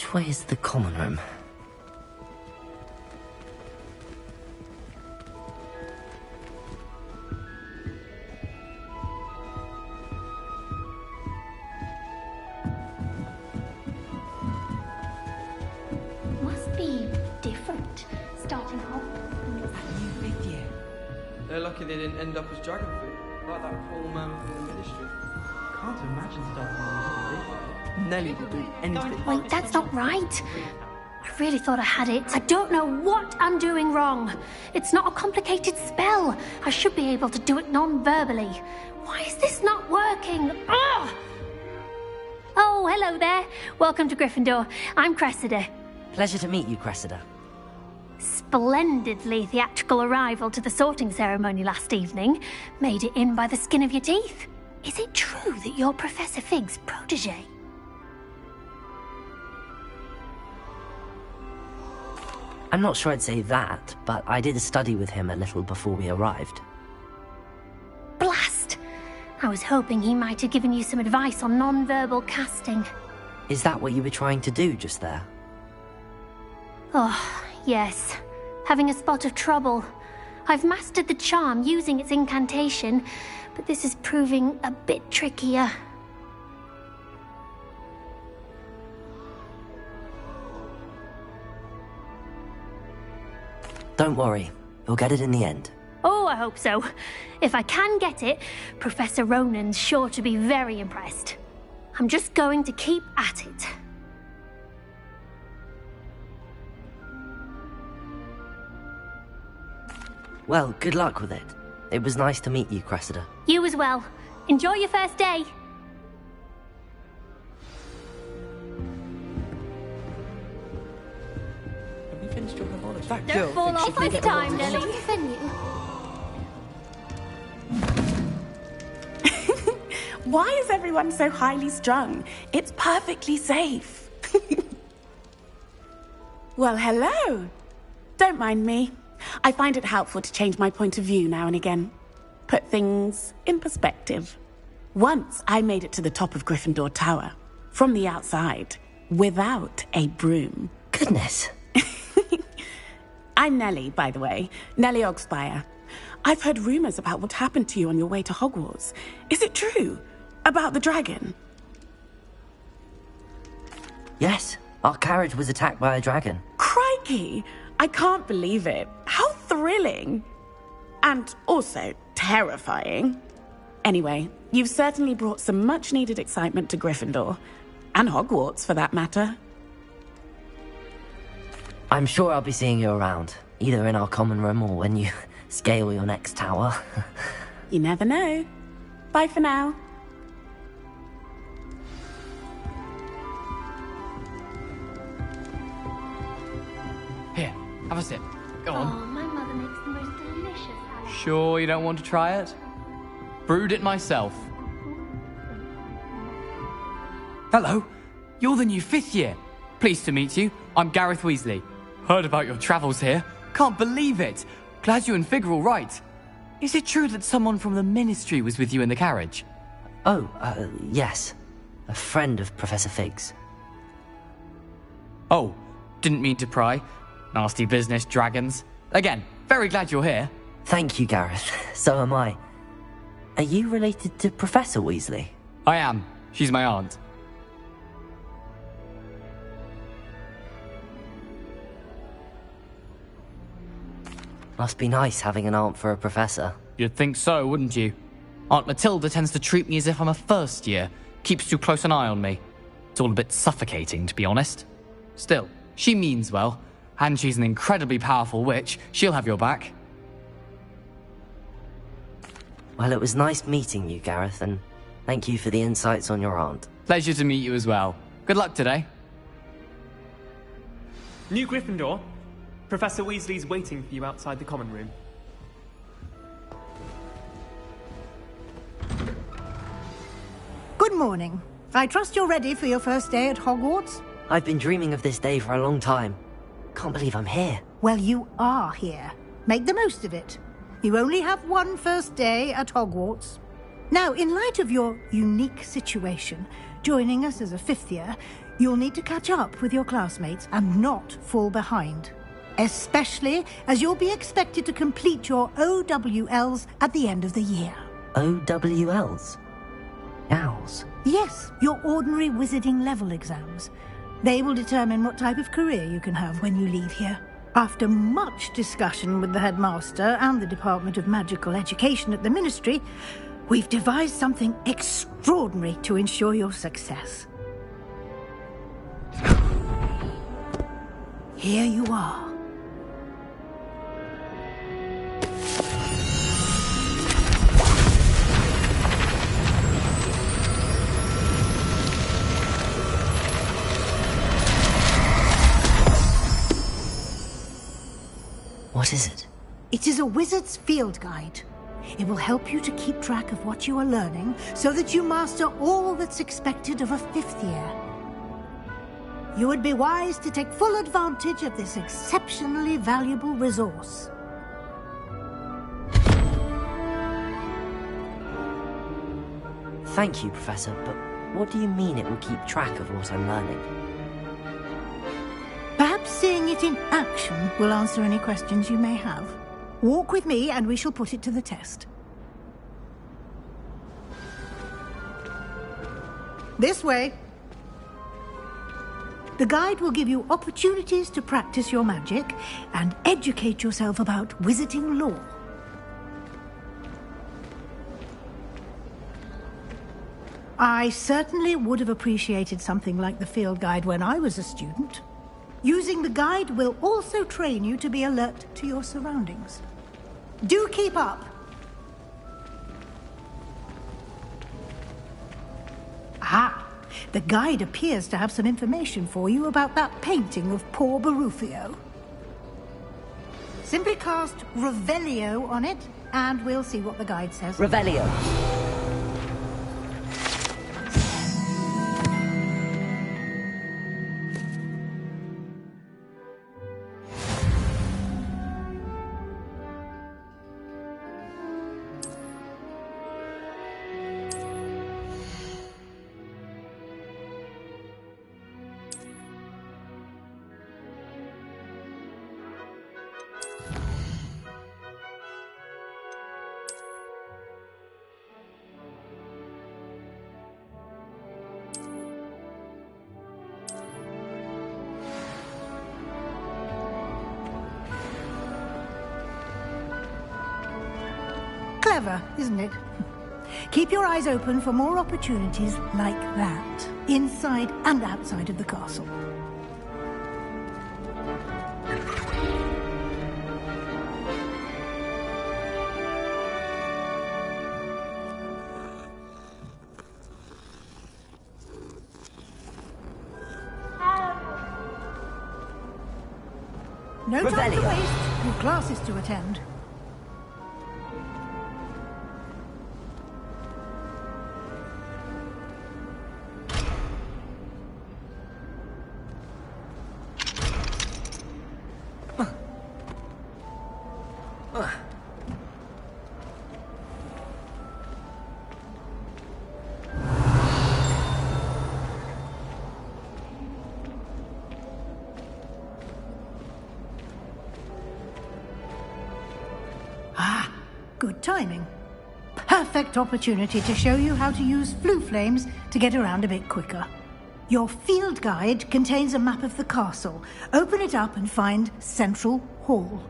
Which way is the common room? Must be different, starting off. New fifth year. They're lucky they didn't end up as dragon food, like that poor man from the ministry. Can't imagine starting on this one. Nelly will do anything. Wait, that's not right. I really thought I had it. I don't know what I'm doing wrong. It's not a complicated spell. I should be able to do it non-verbally. Why is this not working? Ugh! Oh, hello there. Welcome to Gryffindor. I'm Cressida. Pleasure to meet you, Cressida. Splendidly theatrical arrival to the sorting ceremony last evening. Made it in by the skin of your teeth. Is it true that you're Professor Fig's protege? I'm not sure I'd say that, but I did study with him a little before we arrived. Blast! I was hoping he might have given you some advice on non-verbal casting. Is that what you were trying to do just there? Oh, yes. Having a spot of trouble. I've mastered the charm using its incantation, but this is proving a bit trickier. Don't worry, you'll get it in the end. Oh, I hope so. If I can get it, Professor Ronan's sure to be very impressed. I'm just going to keep at it. Well, good luck with it. It was nice to meet you, Cressida. You as well. Enjoy your first day. Have you finished your herbology? That Don't girl fall thinks she off can this get time, away with Nelly. Why is everyone so highly strung? It's perfectly safe. Well, hello. Don't mind me. I find it helpful to change my point of view now and again. Put things in perspective. Once I made it to the top of Gryffindor Tower, from the outside, without a broom. Goodness. I'm Nellie, by the way. Nellie Ogspire. I've heard rumors about what happened to you on your way to Hogwarts. Is it true? About the dragon? Yes, our carriage was attacked by a dragon. Crikey! I can't believe it. How thrilling! And also terrifying. Anyway, you've certainly brought some much-needed excitement to Gryffindor. And Hogwarts, for that matter. I'm sure I'll be seeing you around, either in our common room or when you scale your next tower. You never know. Bye for now. Here, have a sip. Go Oh, on. my mother makes the most delicious salad. Sure you don't want to try it? Brewed it myself. Hello, you're the new fifth year. Pleased to meet you. I'm Gareth Weasley. Heard about your travels here. Can't believe it. Glad you and Fig are all right. Is it true that someone from the Ministry was with you in the carriage? Oh, yes. A friend of Professor Fig's. Oh, didn't mean to pry. Nasty business, dragons. Again, very glad you're here. Thank you, Gareth. So am I. Are you related to Professor Weasley? I am. She's my aunt. Must be nice having an aunt for a professor. You'd think so, wouldn't you? Aunt Matilda tends to treat me as if I'm a first year. Keeps too close an eye on me. It's all a bit suffocating, to be honest. Still, she means well. And she's an incredibly powerful witch. She'll have your back. Well, it was nice meeting you, Gareth, and thank you for the insights on your aunt. Pleasure to meet you as well. Good luck today. New Gryffindor. Professor Weasley's waiting for you outside the common room. Good morning. I trust you're ready for your first day at Hogwarts? I've been dreaming of this day for a long time. Can't believe I'm here. Well, you are here. Make the most of it. You only have one first day at Hogwarts. Now, in light of your unique situation, joining us as a fifth year, You'll need to catch up with your classmates and not fall behind. Especially as you'll be expected to complete your OWLs at the end of the year. OWLs? Owls? Yes, your ordinary wizarding level exams. They will determine what type of career you can have when you leave here. After much discussion with the headmaster and the Department of Magical Education at the Ministry, we've devised something extraordinary to ensure your success. Here you are. What is it? It is a wizard's field guide. It will help you to keep track of what you are learning so that you master all that's expected of a 5th year. You would be wise to take full advantage of this exceptionally valuable resource. Thank you, Professor, but what do you mean it will keep track of what I'm learning? Perhaps seeing it in action will answer any questions you may have. Walk with me and we shall put it to the test. This way. The guide will give you opportunities to practice your magic and educate yourself about wizarding lore. I certainly would have appreciated something like the field guide when I was a student. Using the guide will also train you to be alert to your surroundings. Do keep up! Ah! The guide appears to have some information for you about that painting of poor Barufio. Simply cast Revelio on it, and we'll see what the guide says. Revelio. Clever, isn't it? Keep your eyes open for more opportunities like that, inside and outside of the castle. No time to waste. Your classes to attend. Good timing. Perfect opportunity to show you how to use flue flames to get around a bit quicker. Your field guide contains a map of the castle. Open it up and find Central Hall.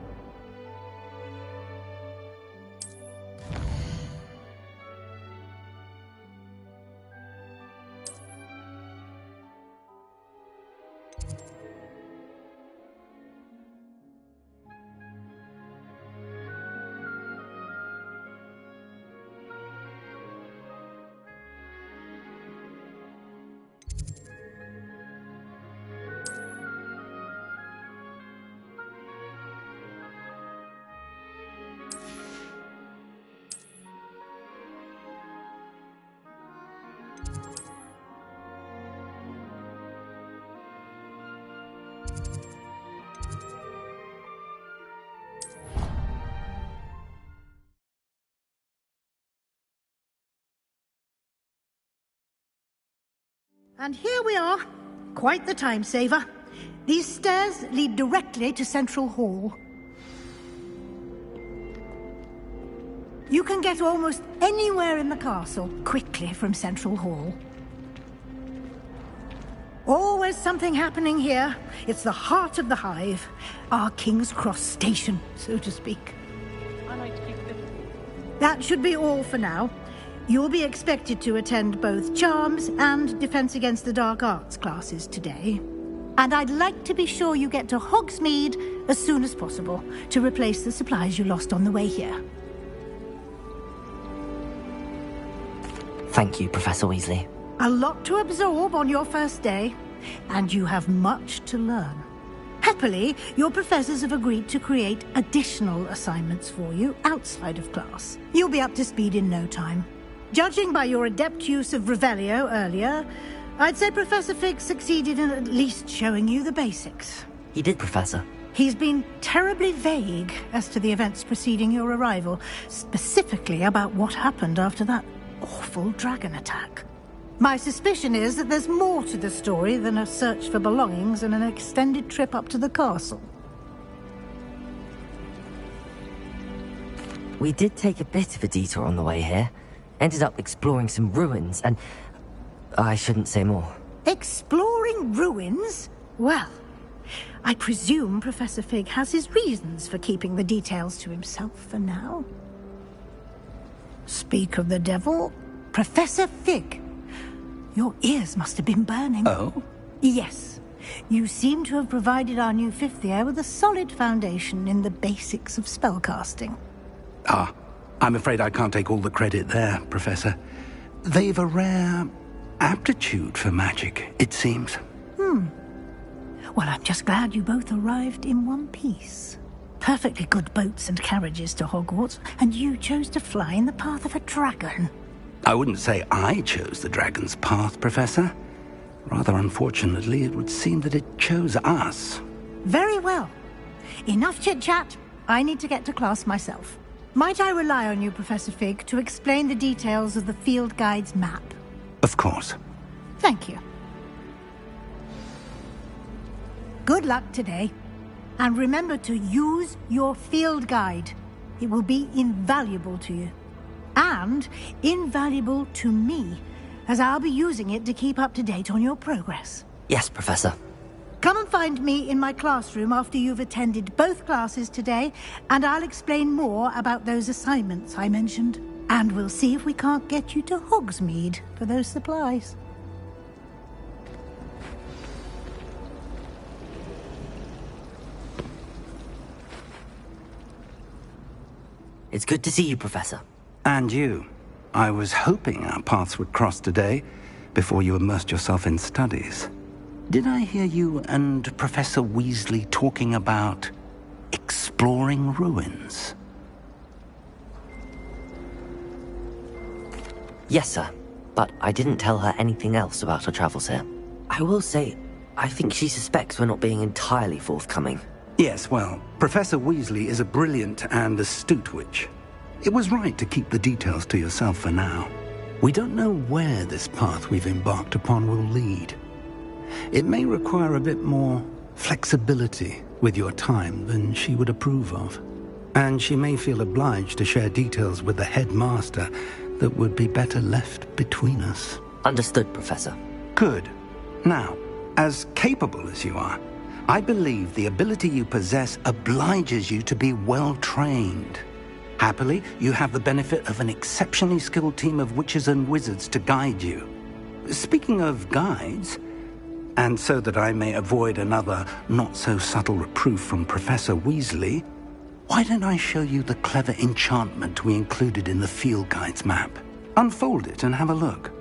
And here we are, Quite the time saver. These stairs lead directly to Central Hall. You can get almost anywhere in the castle quickly from Central Hall. Always something happening here. It's the heart of the Hive. Our King's Cross station, so to speak. That should be all for now. You'll be expected to attend both Charms and Defense Against the Dark Arts classes today. And I'd like to be sure you get to Hogsmeade as soon as possible to replace the supplies you lost on the way here. Thank you, Professor Weasley. A lot to absorb on your first day, and you have much to learn. Happily, your professors have agreed to create additional assignments for you outside of class. You'll be up to speed in no time. Judging by your adept use of Revelio earlier, I'd say Professor Fig succeeded in at least showing you the basics. He did, Professor. He's been terribly vague as to the events preceding your arrival, specifically about what happened after that awful dragon attack. My suspicion is that there's more to the story than a search for belongings and an extended trip up to the castle. We did take a bit of a detour on the way here. Ended up exploring some ruins and... I shouldn't say more. Exploring ruins? Well, I presume Professor Fig has his reasons for keeping the details to himself for now. Speak of the devil, Professor Fig. Your ears must have been burning. Oh? Yes. You seem to have provided our new fifth year with a solid foundation in the basics of spellcasting. Ah, I'm afraid I can't take all the credit there, Professor. They've a rare aptitude for magic, it seems. Well, I'm just glad you both arrived in one piece. Perfectly good boats and carriages to Hogwarts, and you chose to fly in the path of a dragon. I wouldn't say I chose the dragon's path, Professor. Rather unfortunately, it would seem that it chose us. Very well. Enough chit-chat. I need to get to class myself. Might I rely on you, Professor Fig, to explain the details of the field guide's map? Of course. Thank you. Good luck today. And remember to use your field guide. It will be invaluable to you. And invaluable to me, as I'll be using it to keep up to date on your progress. Yes, Professor. Come and find me in my classroom after you've attended both classes today, and I'll explain more about those assignments I mentioned. And we'll see if we can't get you to Hogsmeade for those supplies. It's good to see you, Professor. And you. I was hoping our paths would cross today, before you immersed yourself in studies. Did I hear you and Professor Weasley talking about exploring ruins? Yes, sir. But I didn't tell her anything else about her travels here. I will say, I think she suspects we're not being entirely forthcoming. Yes, well, Professor Weasley is a brilliant and astute witch. It was right to keep the details to yourself for now. We don't know where this path we've embarked upon will lead. It may require a bit more flexibility with your time than she would approve of. And she may feel obliged to share details with the headmaster that would be better left between us. Understood, Professor. Good. Now, as capable as you are, I believe the ability you possess obliges you to be well-trained. Happily, you have the benefit of an exceptionally skilled team of witches and wizards to guide you. Speaking of guides, and so that I may avoid another not-so-subtle reproof from Professor Weasley, why don't I show you the clever enchantment we included in the field guide's map? Unfold it and have a look.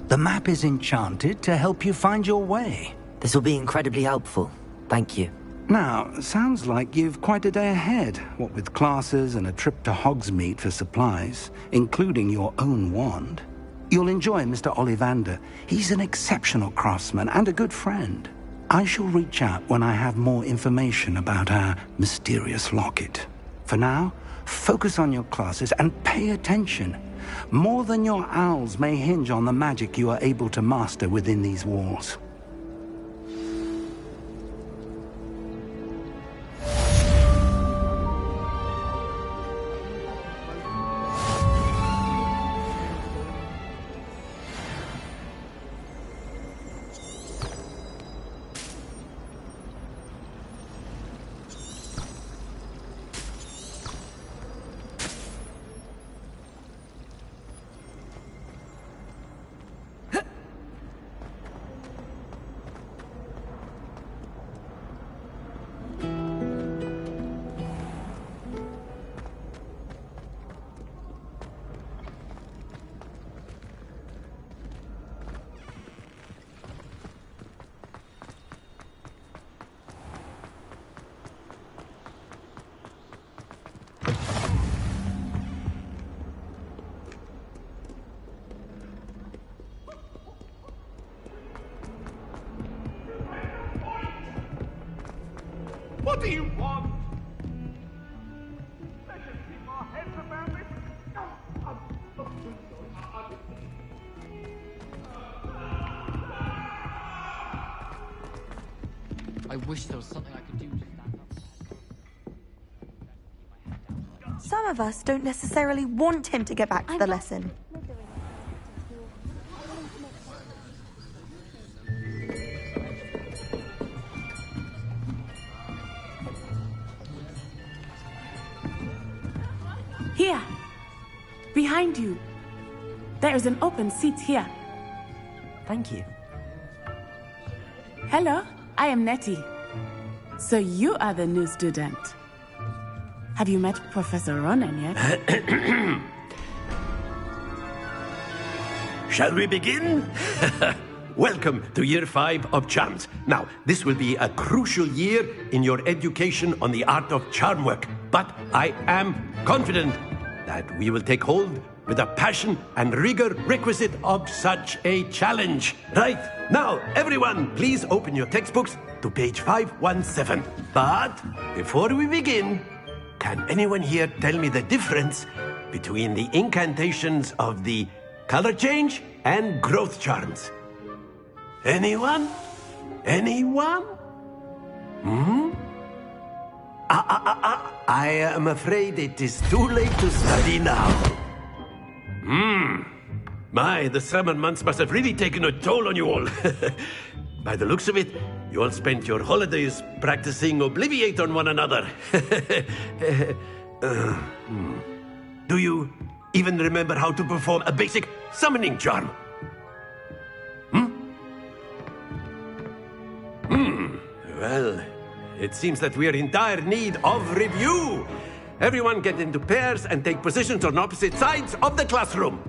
The map is enchanted to help you find your way. This will be incredibly helpful. Thank you. Now, sounds like you've quite a day ahead, what with classes and a trip to Hogsmeade for supplies, including your own wand. You'll enjoy Mr. Ollivander. He's an exceptional craftsman and a good friend. I shall reach out when I have more information about our mysterious locket. For now, focus on your classes and pay attention. More than your owls may hinge on the magic you are able to master within these walls. What do you want? Let's just keep our heads about this. I wish there was something I could do to stand up. Some of us don't necessarily want him to get back to the lesson. Here. Behind you. There is an open seat here. Thank you. Hello, I am Nettie. So you are the new student. Have you met Professor Ronan yet? Shall we begin? Welcome to Year 5 of Charms. Now, this will be a crucial year in your education on the art of charm work, but I am confident that we will take hold with the passion and rigor requisite of such a challenge. Right, now, everyone, please open your textbooks to page 517. But before we begin, can anyone here tell me the difference between the incantations of the color change and growth charms? Anyone? Anyone? I am afraid it is too late to study now. My, the summer months must have really taken a toll on you all. By the looks of it, you all spent your holidays practicing Obliviate on one another. Do you even remember how to perform a basic summoning charm? Well, it seems that we are in dire need of review. Everyone get into pairs and take positions on opposite sides of the classroom.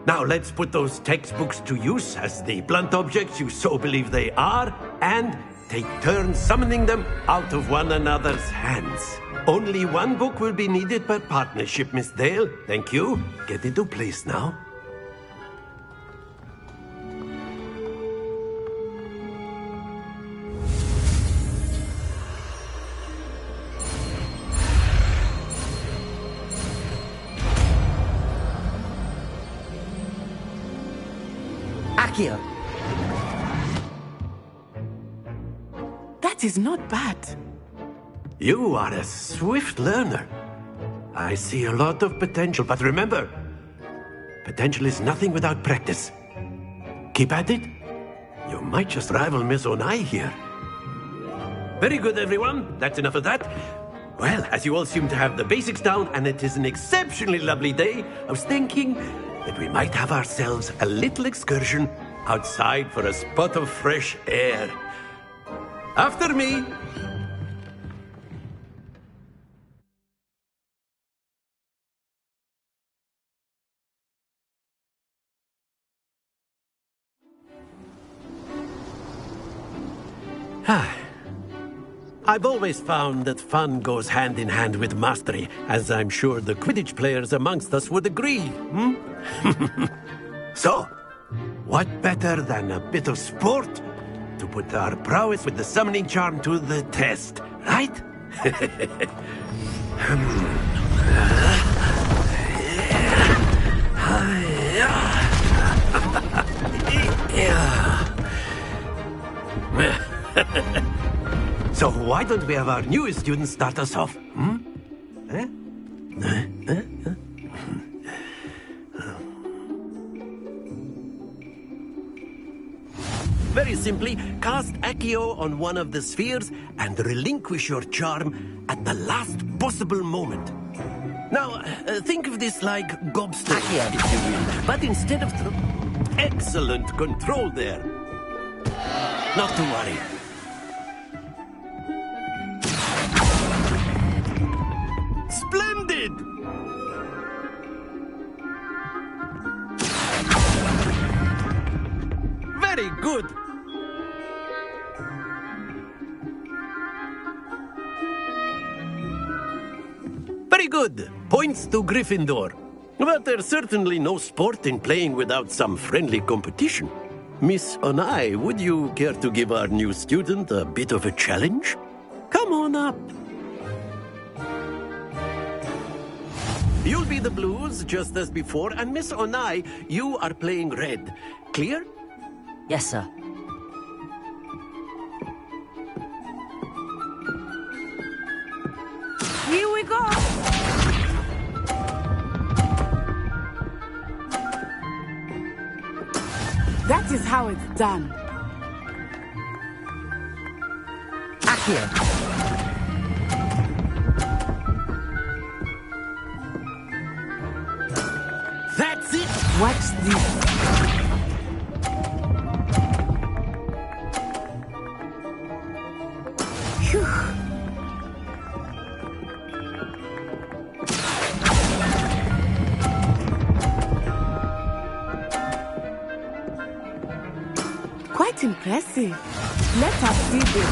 Now let's put those textbooks to use as the blunt objects you so believe they are, and take turns summoning them out of one another's hands. Only one book will be needed per partnership, Miss Dale. Thank you. Get into place now. Accio! That is not bad. You are a swift learner. I see a lot of potential, but remember, potential is nothing without practice. Keep at it. You might just rival Miss Onai here. Very good, everyone. That's enough of that. Well, as you all seem to have the basics down, and it is an exceptionally lovely day, I was thinking that we might have ourselves a little excursion outside for a spot of fresh air. After me. I've always found that fun goes hand in hand with mastery, as I'm sure the Quidditch players amongst us would agree. So, what better than a bit of sport to put our prowess with the summoning charm to the test, right? So why don't we have our newest student start us off? Very simply, cast Accio on one of the spheres and relinquish your charm at the last possible moment. Now, think of this like gobstone, if you will, but instead of... Excellent control there. Not to worry. Splendid! Very good. Very good. Points to Gryffindor. But there's certainly no sport in playing without some friendly competition. Miss Onai, would you care to give our new student a bit of a challenge? Come on up. You'll be the blues, just as before, and Miss Onai, you are playing red. Clear? Yes, sir. Here we go! That is how it's done. Accio. That's it! Watch this. Phew. Quite impressive. Let us see this.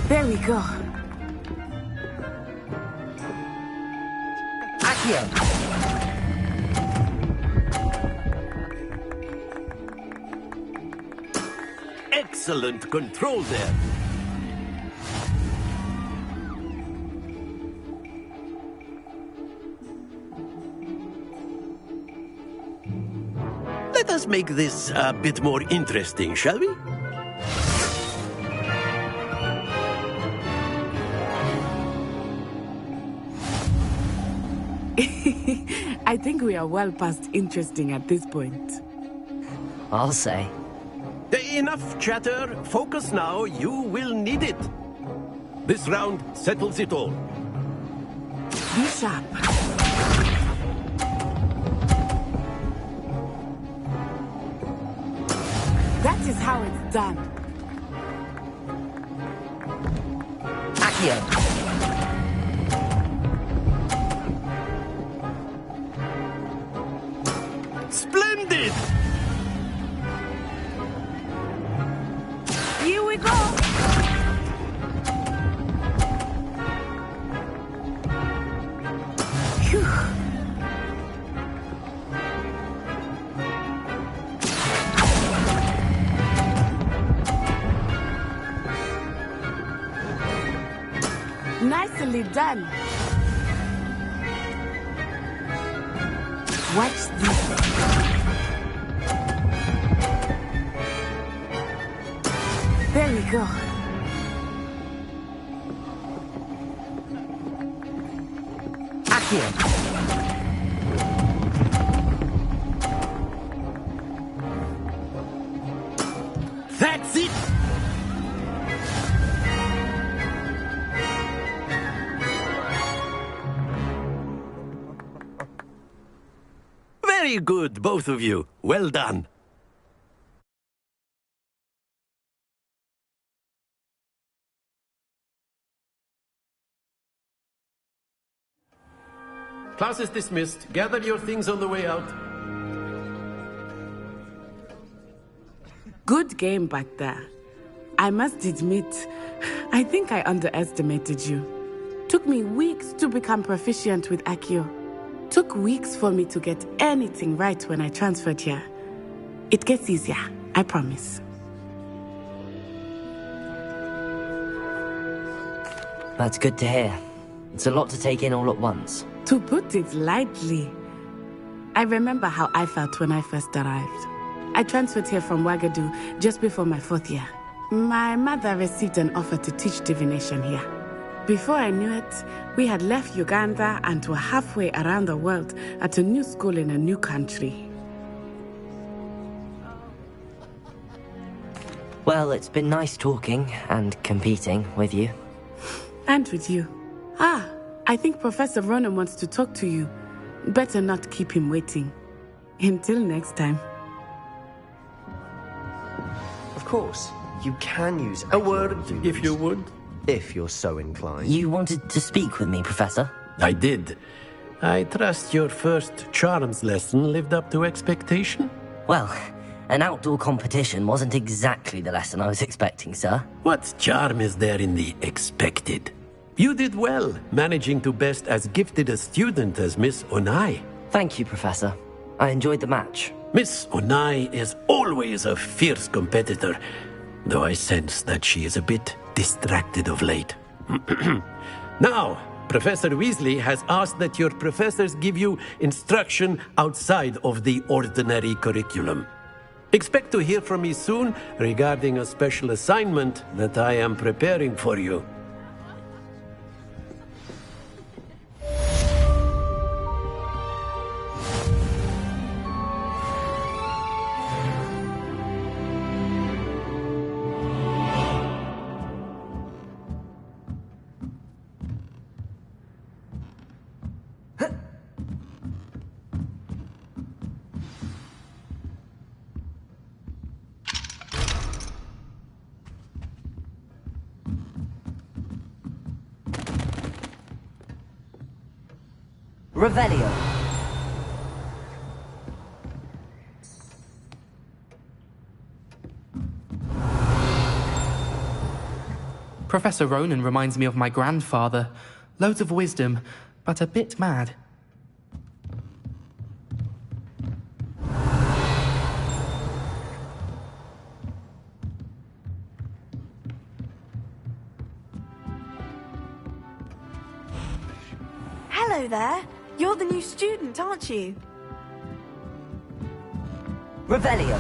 There we go. Accio. Excellent control there. Let us make this a bit more interesting, shall we? I think we are well past interesting at this point. I'll say. Enough chatter. Focus now. You will need it. This round settles it all. Be sharp. That is how it's done. Accio. Splendid! Here we go. Phew. Nicely done. Watch this. There we go. Accio. That's it! Very good, both of you. Well done. Class is dismissed. Gather your things on the way out. Good game back there. I must admit, I think I underestimated you. Took me weeks to become proficient with Accio. Took weeks for me to get anything right when I transferred here. It gets easier, I promise. That's good to hear. It's a lot to take in all at once. To put it lightly, I remember how I felt when I first arrived. I transferred here from Ouagadougou just before my 4th year. My mother received an offer to teach divination here. Before I knew it, we had left Uganda and were halfway around the world at a new school in a new country. Well, it's been nice talking and competing with you. And with you. Ah, I think Professor Ronan wants to talk to you. Better not keep him waiting. Until next time. Of course, you can use a word, if you would. If you're so inclined. You wanted to speak with me, Professor? I did. I trust your first charms lesson lived up to expectation? Well, an outdoor competition wasn't exactly the lesson I was expecting, sir. What charm is there in the expected? You did well, managing to best as gifted a student as Miss Onai. Thank you, Professor. I enjoyed the match. Miss Onai is always a fierce competitor, though I sense that she is a bit distracted of late. Now, Professor Weasley has asked that your professors give you instruction outside of the ordinary curriculum. Expect to hear from me soon regarding a special assignment that I am preparing for you. Revelio. Professor Ronan reminds me of my grandfather. Loads of wisdom, but a bit mad. Hello there. You're the new student, aren't you? Revelio.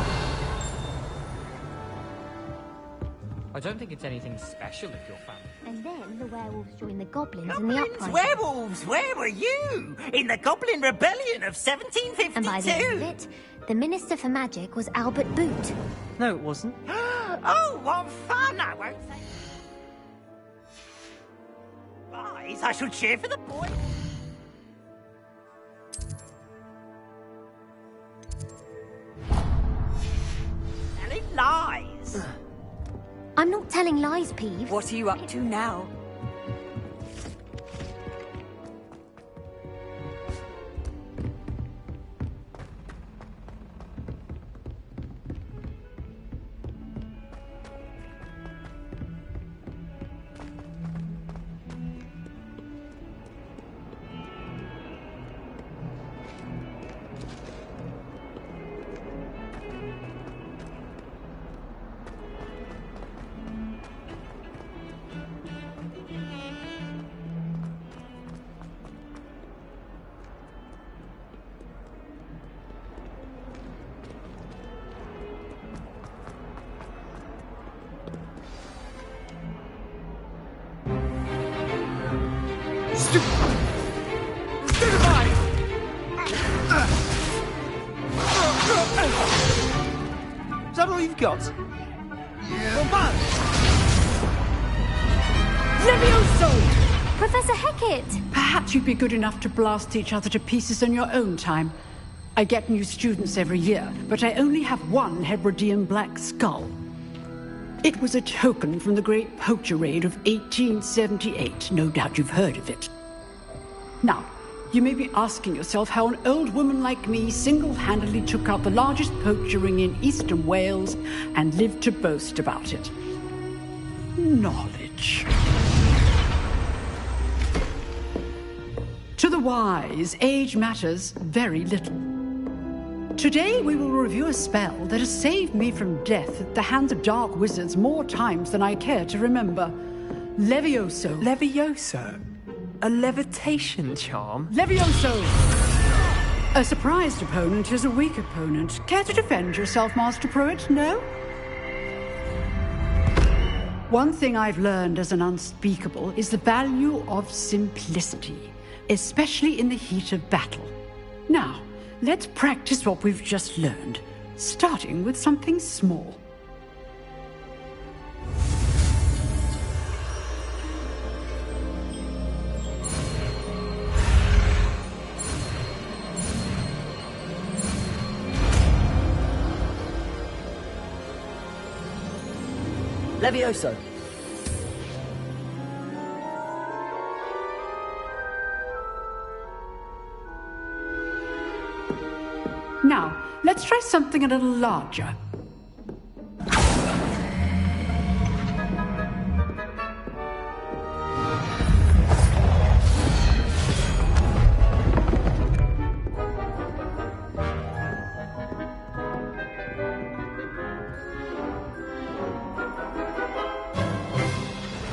I don't think it's anything special if you're family. And then the werewolves joined the goblins in the Goblins, uprising. werewolves, where were you? In the Goblin Rebellion of 1752? And by the end of it, the Minister for Magic was Albert Boot. No, it wasn't. Oh, what fun! I won't say. Rise, I shall cheer for the boy. Telling lies. I'm not telling lies, Peeve. What are you up to now? Is that all you've got? Levioso! Professor Hecat! Perhaps you'd be good enough to blast each other to pieces in your own time. I get new students every year, but I only have one Hebridean black skull. It was a token from the Great Poacher Raid of 1878. No doubt you've heard of it. Now, you may be asking yourself how an old woman like me single-handedly took out the largest poacher ring in eastern Wales and lived to boast about it. Knowledge. To the wise, age matters very little. Today we will review a spell that has saved me from death at the hands of dark wizards more times than I care to remember. Levioso. Levioso? A levitation charm? Levioso! A surprised opponent is a weak opponent. Care to defend yourself, Master Pruitt? No? One thing I've learned as an unspeakable is the value of simplicity, especially in the heat of battle. Now, let's practice what we've just learned, starting with something small. Levioso. Now, let's try something a little larger.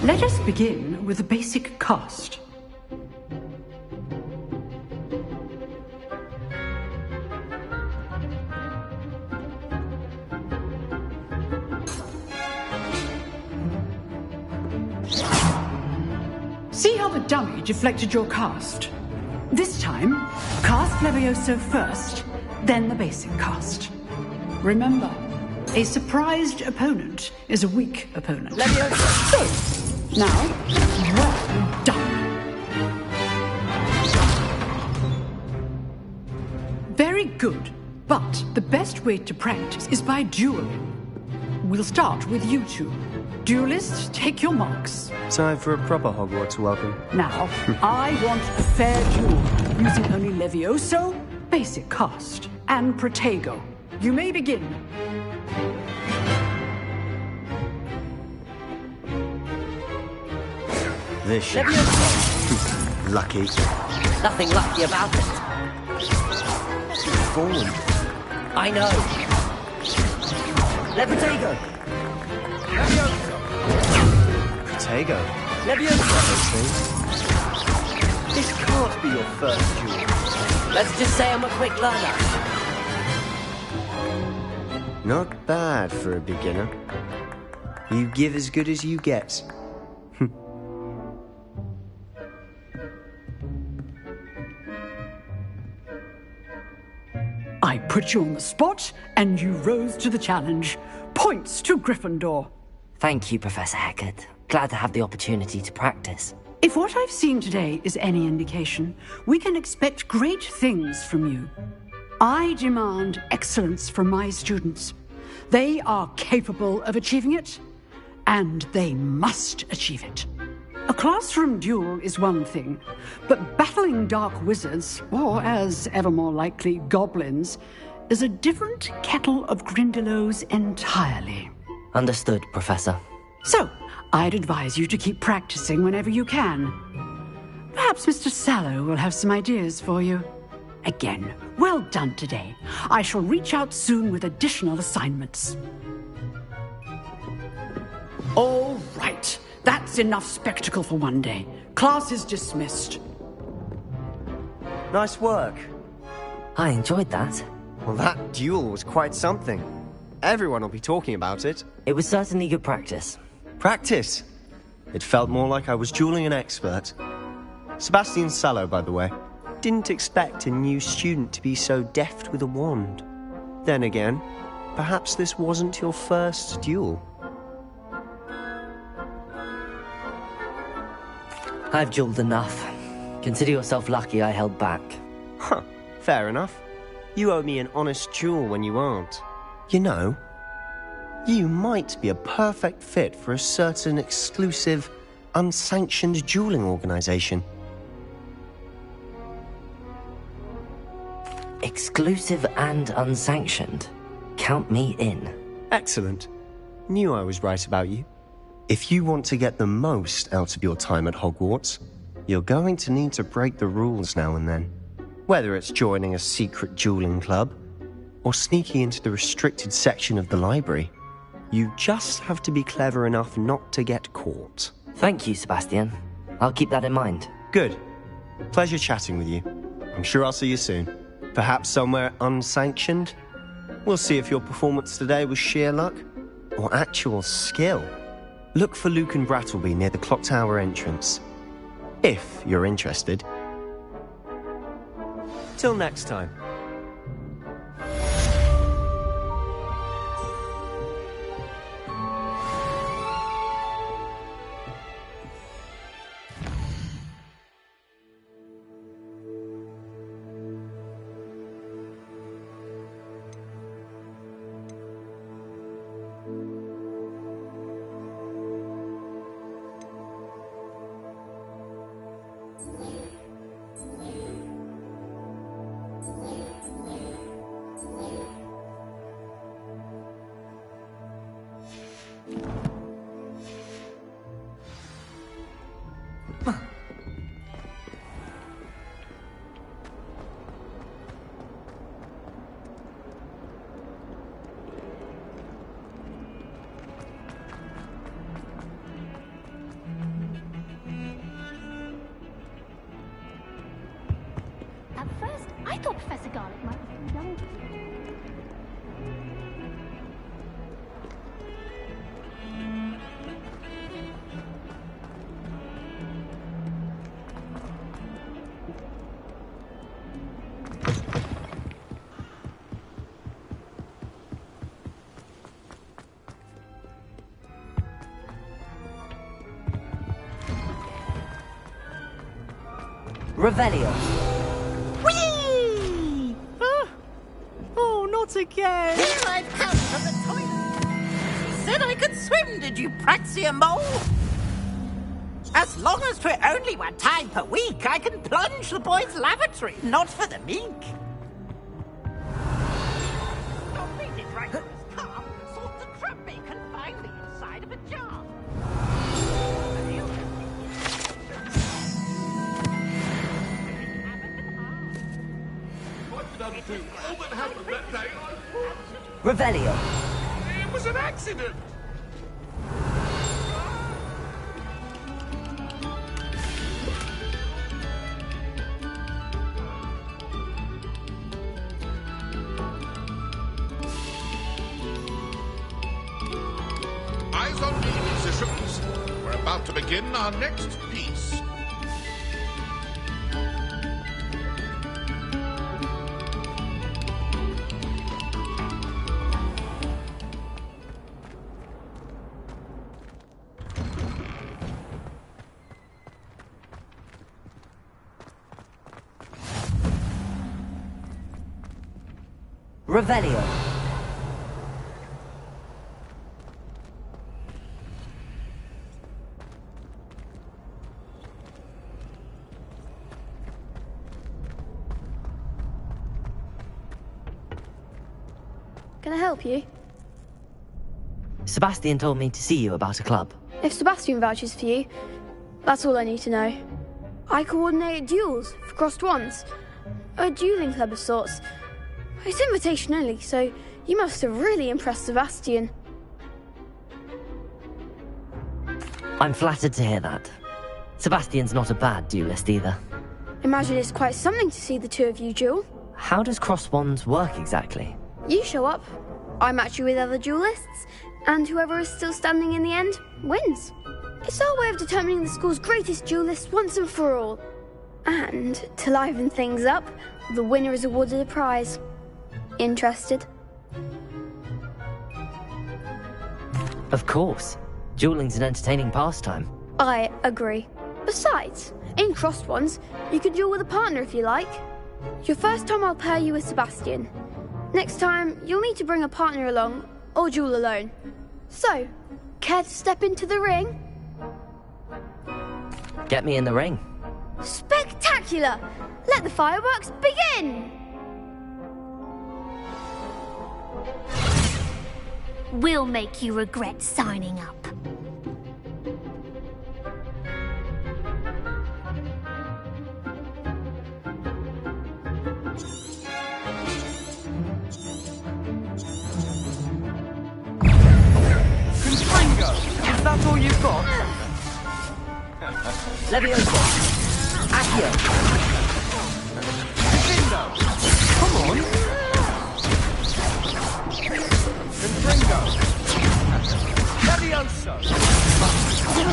Let us begin with a basic cast. See how the dummy deflected your cast? This time, cast Levioso first, then the basic cast. Remember, a surprised opponent is a weak opponent. Levioso! So, now, well done. Very good, but the best way to practice is by dueling. We'll start with you two. Duelists, take your marks. Time for a proper Hogwarts welcome. Now, I want a fair duel, using only Levioso, basic cast, and Protego. You may begin. This shit. Lucky. Nothing lucky about it. Form. I know. Levitago. Protego. Levioso. This can't be your first duel. Let's just say I'm a quick learner. Not bad for a beginner. You give as good as you get. I put you on the spot, and you rose to the challenge. Points to Gryffindor. Thank you, Professor Hecat. Glad to have the opportunity to practice. If what I've seen today is any indication, we can expect great things from you. I demand excellence from my students. They are capable of achieving it, and they must achieve it. A classroom duel is one thing, but battling dark wizards, or as ever more likely, goblins, is a different kettle of Grindylows entirely. Understood, Professor. So, I'd advise you to keep practicing whenever you can. Perhaps Mr. Sallow will have some ideas for you. Again, well done today. I shall reach out soon with additional assignments. All right. That's enough spectacle for one day. Class is dismissed. Nice work. I enjoyed that. Well, that duel was quite something. Everyone will be talking about it. It was certainly good practice. Practice? It felt more like I was dueling an expert. Sebastian Sallow, by the way. Didn't expect a new student to be so deft with a wand. Then again, perhaps this wasn't your first duel. I've dueled enough. Consider yourself lucky I held back. Huh, fair enough. You owe me an honest duel when you aren't. You know, you might be a perfect fit for a certain exclusive, unsanctioned dueling organization. Exclusive and unsanctioned. Count me in. Excellent. Knew I was right about you. If you want to get the most out of your time at Hogwarts, you're going to need to break the rules now and then. Whether it's joining a secret dueling club, or sneaking into the restricted section of the library, you just have to be clever enough not to get caught. Thank you, Sebastian. I'll keep that in mind. Good. Pleasure chatting with you. I'm sure I'll see you soon. Perhaps somewhere unsanctioned? We'll see if your performance today was sheer luck or actual skill. Look for Luke and Brattleby near the clock tower entrance, if you're interested. Till next time. At first, I thought Professor Garlick might be too young. Revelio. Whee! Oh, not again! Here I've come from the toilet. Said I could swim, did you, Praxia Mole? As long as 'twere only 1 time per week, I can plunge the boys' lavatory, not for the meek. Completed right in his car, thought the crab may confine me inside of a jar. What did I do? All that happened that day, Revelio. it was an accident. Eyes on me, musicians. We're about to begin our next piece. Revelio. Can I help you? Sebastian told me to see you about a club. If Sebastian vouches for you, that's all I need to know. I coordinate duels for crossed wands. A dueling club of sorts. It's invitation only, so you must have really impressed Sebastian. I'm flattered to hear that. Sebastian's not a bad duelist either. Imagine it's quite something to see the two of you duel. How does cross wands work exactly? You show up, I match you with other duelists, and whoever is still standing in the end wins. It's our way of determining the school's greatest duelist once and for all. And to liven things up, the winner is awarded a prize. Interested? Of course. Dueling's an entertaining pastime. I agree. Besides, in crossed ones, you can duel with a partner if you like. Your first time I'll pair you with Sebastian. Next time, you'll need to bring a partner along, or duel alone. So, care to step into the ring? Get me in the ring. Spectacular! Let the fireworks begin! will make you regret signing up. Confringo! Is that all you've got? Leviosa! Accio! Confringo! Come on! Confringo! Levioso!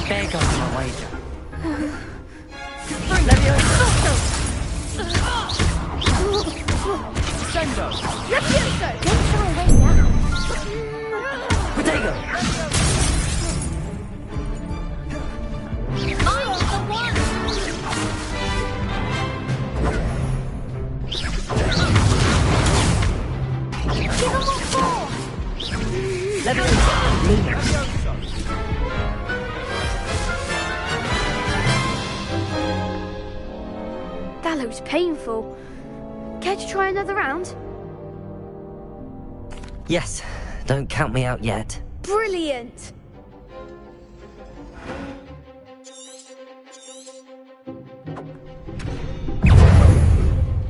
There goes my wager. Confringo! Sendo! Levioso! Don't shy away now. Protego! That looks painful. Care to try another round? Yes, don't count me out yet. Brilliant!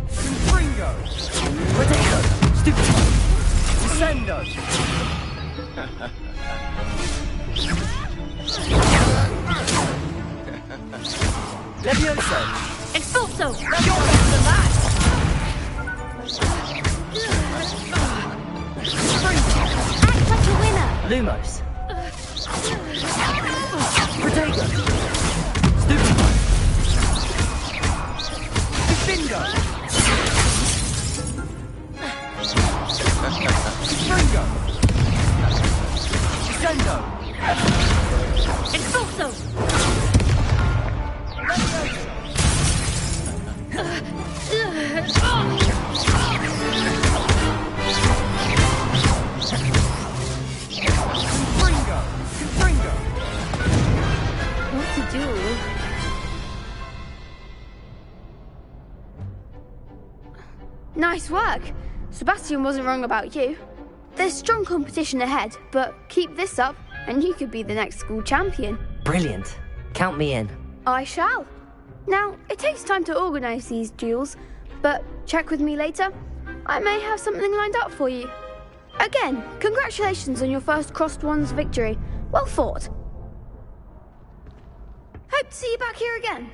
Confringo! Protego! Stupid! Sendo! Levioso! Expulso! You're better than that! Act like a winner! Lumos! Protego! Stupid! Confringo! Confringo! Sendo! Expulso! Confringo! Confringo! What to do? Nice work. Sebastian wasn't wrong about you. There's strong competition ahead, but keep this up and you could be the next school champion. Brilliant. Count me in. I shall. Now, it takes time to organise these duels, but check with me later. I may have something lined up for you. Again, congratulations on your first Crossed Wands victory. Well fought. Hope to see you back here again.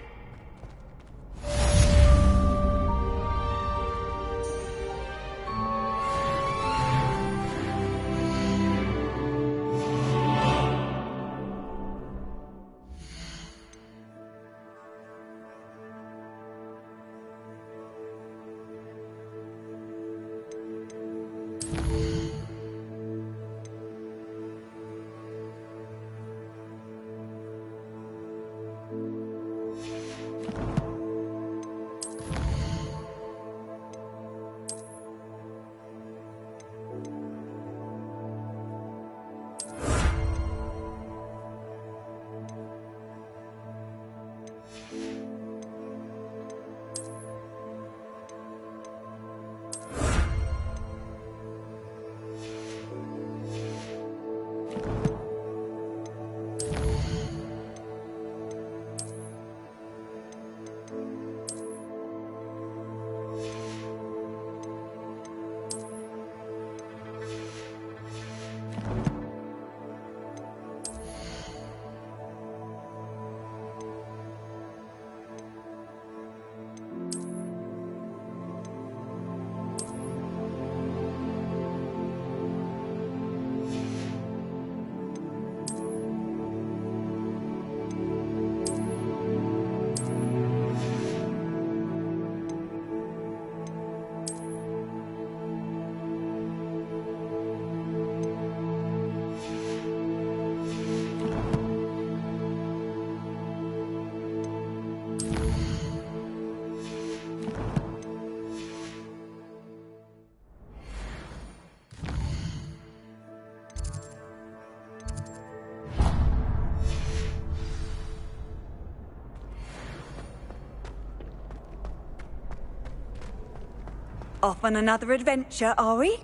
Off on another adventure, are we?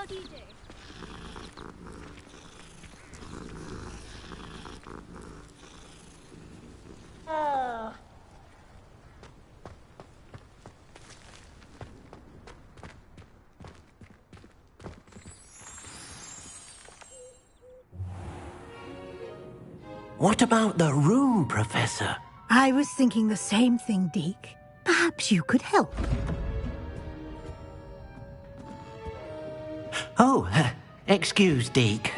How do you do? Oh. What about the room, Professor? I was thinking the same thing, Deke. Perhaps you could help. Oh, excuse, Deke.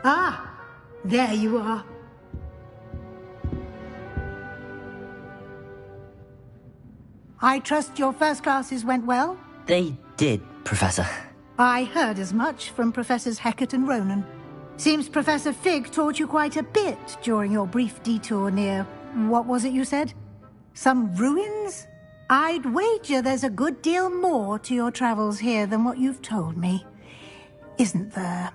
Ah, there you are. I trust your first classes went well? They did, Professor. I heard as much from Professors Hecat and Ronan. Seems Professor Fig taught you quite a bit during your brief detour near... what was it you said? Some ruins? I'd wager there's a good deal more to your travels here than what you've told me. Isn't there?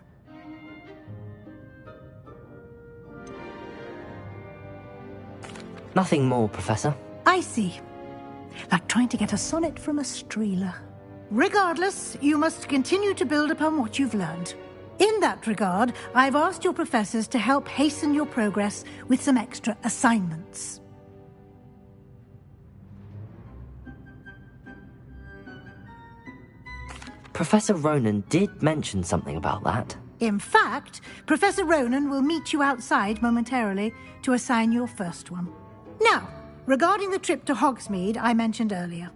Nothing more, Professor. I see. Like trying to get a sonnet from a streeler. Regardless, you must continue to build upon what you've learned. In that regard, I've asked your professors to help hasten your progress with some extra assignments. Professor Ronan did mention something about that. In fact, Professor Ronan will meet you outside momentarily to assign your first one. Now, regarding the trip to Hogsmeade I mentioned earlier,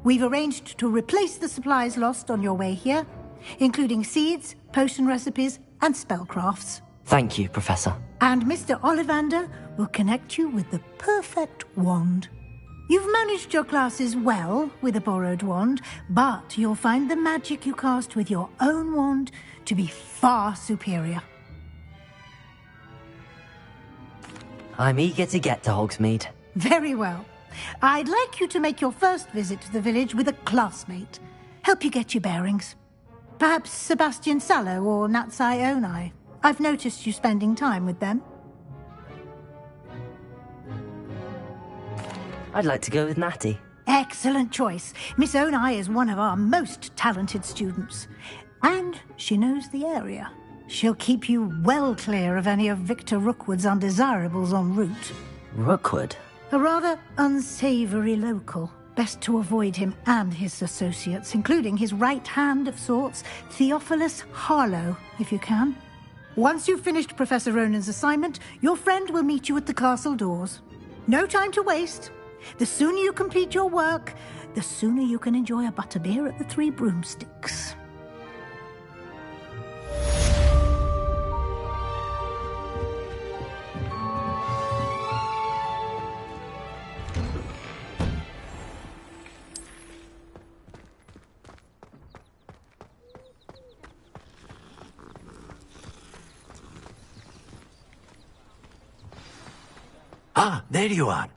we've arranged to replace the supplies lost on your way here, including seeds, potion recipes, and spellcrafts. Thank you, Professor. And Mr. Ollivander will connect you with the perfect wand. You've managed your classes well with a borrowed wand, but you'll find the magic you cast with your own wand to be far superior. I'm eager to get to Hogsmeade. Very well. I'd like you to make your first visit to the village with a classmate. Help you get your bearings. Perhaps Sebastian Sallow or Natsai Onai. I've noticed you spending time with them. I'd like to go with Natty. Excellent choice. Miss Onai is one of our most talented students. And she knows the area. She'll keep you well clear of any of Victor Rookwood's undesirables en route. Rookwood? A rather unsavory local. Best to avoid him and his associates, including his right hand of sorts, Theophilus Harlow, if you can. Once you've finished Professor Ronan's assignment, your friend will meet you at the castle doors. No time to waste. The sooner you complete your work, the sooner you can enjoy a butterbeer at the Three Broomsticks. Ah, there you are.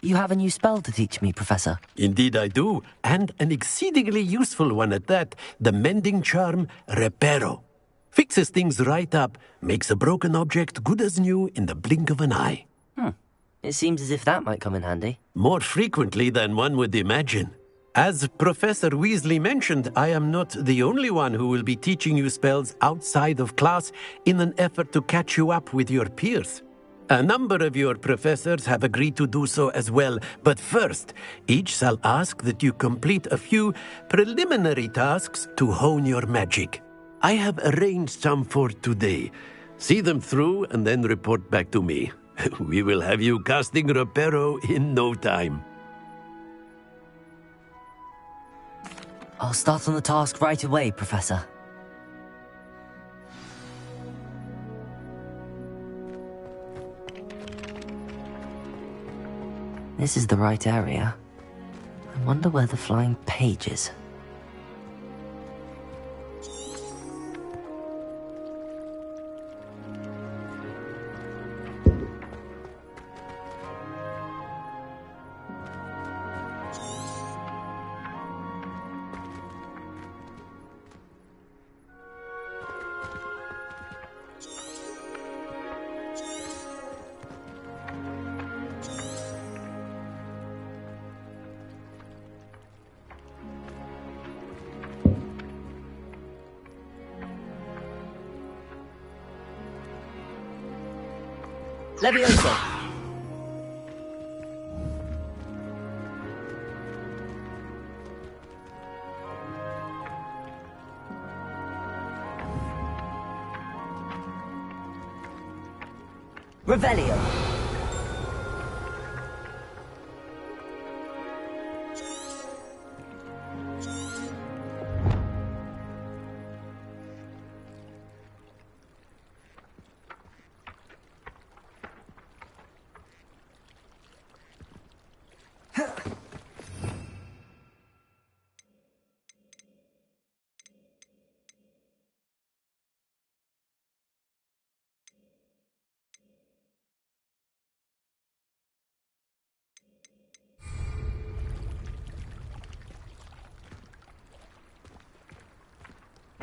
You have a new spell to teach me, Professor. Indeed I do, and an exceedingly useful one at that. The mending charm, Reparo. Fixes things right up, makes a broken object good as new in the blink of an eye. It seems as if that might come in handy. More frequently than one would imagine. As Professor Weasley mentioned, I am not the only one who will be teaching you spells outside of class in an effort to catch you up with your peers. A number of your professors have agreed to do so as well, but first, each shall ask that you complete a few preliminary tasks to hone your magic. I have arranged some for today. See them through and then report back to me. We will have you casting Reparo in no time. I'll start on the task right away, Professor. This is the right area. I wonder where the flying page is. Levioso! Revelio!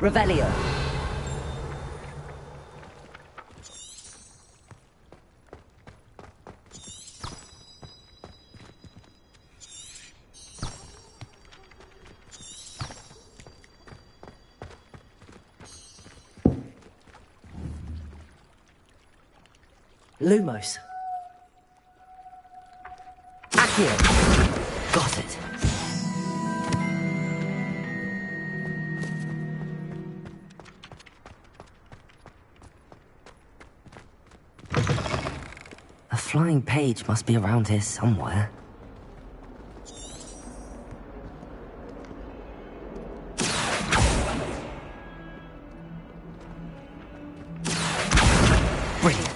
Revelio. Lumos. Accio. Got it. A flying page must be around here somewhere. Brilliant.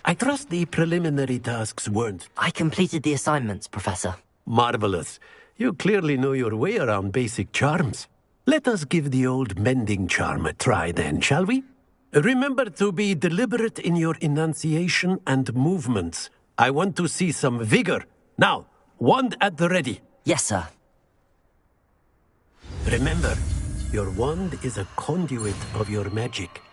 I trust the preliminary tasks weren't... I completed the assignments, Professor. Marvelous. You clearly know your way around basic charms. Let us give the old mending charm a try then, shall we? Remember to be deliberate in your enunciation and movements. I want to see some vigor. Now, wand at the ready. Yes, sir. Remember, your wand is a conduit of your magic.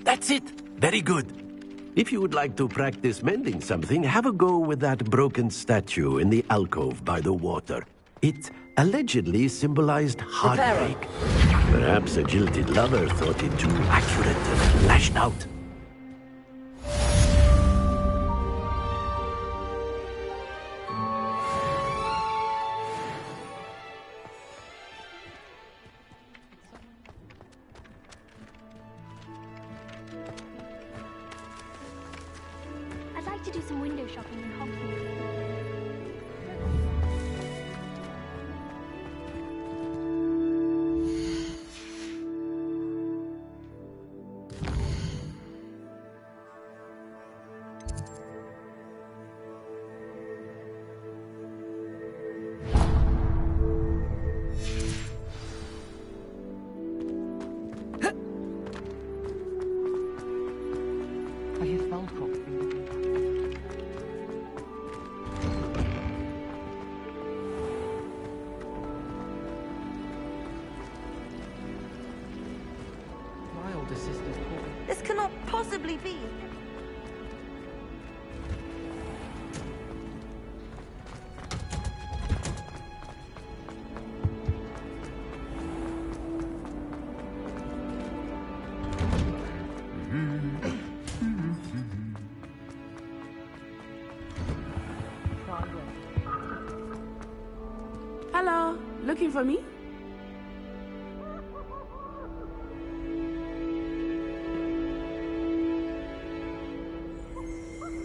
That's it. Very good. If you would like to practice mending something, have a go with that broken statue in the alcove by the water. It allegedly symbolized heartbreak. Perhaps a jilted lover thought it too accurate and lashed out. I'd like to do some window shopping in Hogwarts. his Veldcroft. My older sister's talking. This cannot possibly be. Hello, looking for me?